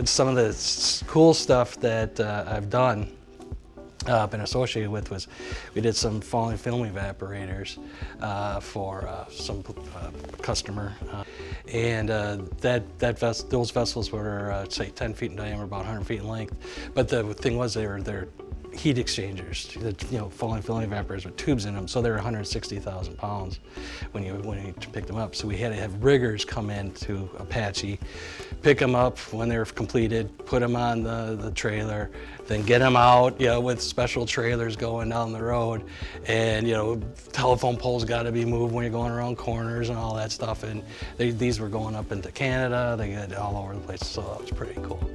Some of the cool stuff that I've done, been associated with, was we did some falling film evaporators for some customer, and those vessels were say 10 feet in diameter, about 100 feet in length. But the thing was, they're heat exchangers, falling film evaporators with tubes in them, so they're 160,000 pounds when you pick them up. So we had to have riggers come in to Apache, pick them up when they're completed, put them on the trailer, then get them out, with special trailers going down the road, and telephone poles got to be moved when you're going around corners and all that stuff. And these were going up into Canada, they got all over the place, so that was pretty cool.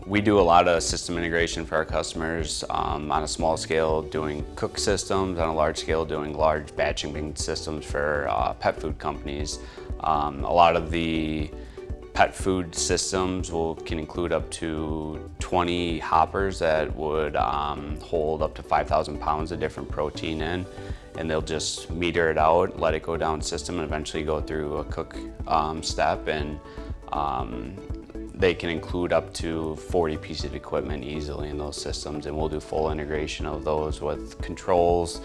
We do a lot of system integration for our customers, on a small scale doing cook systems, on a large scale doing large batching systems for pet food companies. A lot of the pet food systems can include up to 20 hoppers that would hold up to 5,000 pounds of different protein in, and they'll just meter it out, let it go down system, and eventually go through a cook step. And they can include up to 40 pieces of equipment easily in those systems, and we'll do full integration of those with controls,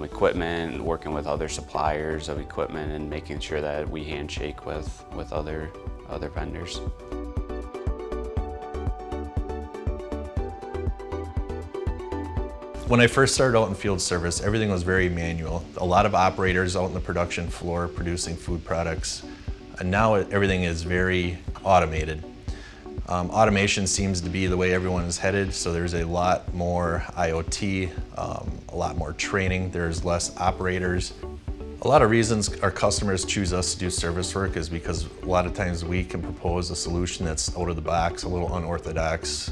equipment, working with other suppliers of equipment, and making sure that we handshake with other vendors. When I first started out in field service, everything was very manual. A lot of operators out on the production floor producing food products. And now everything is very automated. Automation seems to be the way everyone is headed, so there's a lot more IoT, a lot more training, there's less operators. A lot of reasons our customers choose us to do service work is because a lot of times we can propose a solution that's out of the box, a little unorthodox.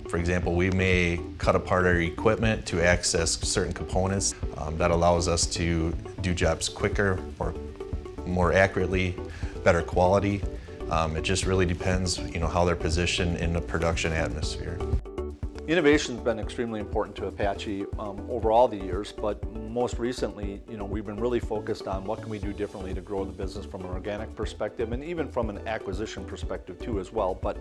For example, we may cut apart our equipment to access certain components. That allows us to do jobs quicker, more accurately, better quality. It just really depends, how they're positioned in the production atmosphere. Innovation's been extremely important to Apache over all the years, but most recently, we've been really focused on what can we do differently to grow the business from an organic perspective, and even from an acquisition perspective too as well. But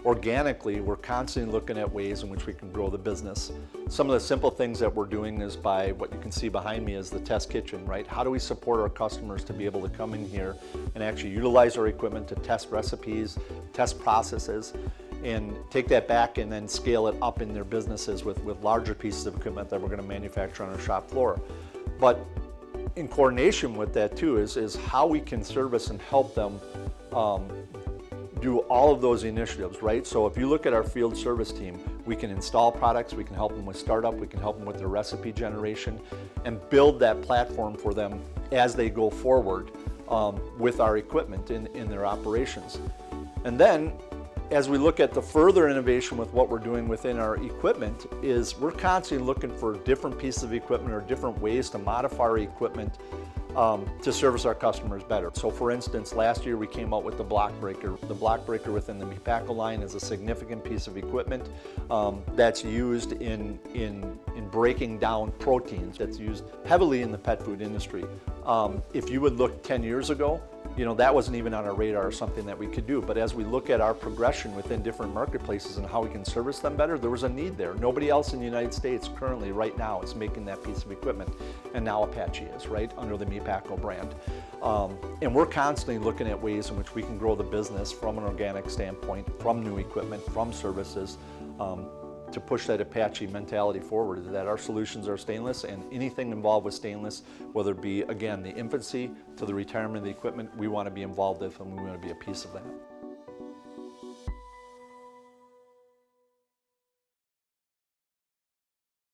organically, we're constantly looking at ways in which we can grow the business. Some of the simple things that we're doing is by what you can see behind me is the test kitchen, right? How do we support our customers to be able to come in here and actually utilize our equipment to test recipes, test processes, and take that back and then scale it up in their businesses with larger pieces of equipment that we're going to manufacture on our shop floor. But in coordination with that too is how we can service and help them do all of those initiatives, right? So if you look at our field service team, we can install products, we can help them with startup, we can help them with their recipe generation, and build that platform for them as they go forward with our equipment in their operations. And then, as we look at the further innovation with what we're doing within our equipment, is we're constantly looking for different pieces of equipment or different ways to modify our equipment to service our customers better. So for instance, last year we came out with the block breaker. The block breaker within the Mepaco line is a significant piece of equipment that's used in breaking down proteins, that's used heavily in the pet food industry. If you would look 10 years ago, that wasn't even on our radar or something that we could do. But as we look at our progression within different marketplaces and how we can service them better, there was a need there. Nobody else in the United States currently, right now, is making that piece of equipment. And now Apache is, right, under the Mepaco brand. And we're constantly looking at ways in which we can grow the business from an organic standpoint, from new equipment, from services, to push that Apache mentality forward, that our solutions are stainless, and anything involved with stainless, whether it be, again, the infancy to the retirement of the equipment, we want to be involved with, and we want to be a piece of that.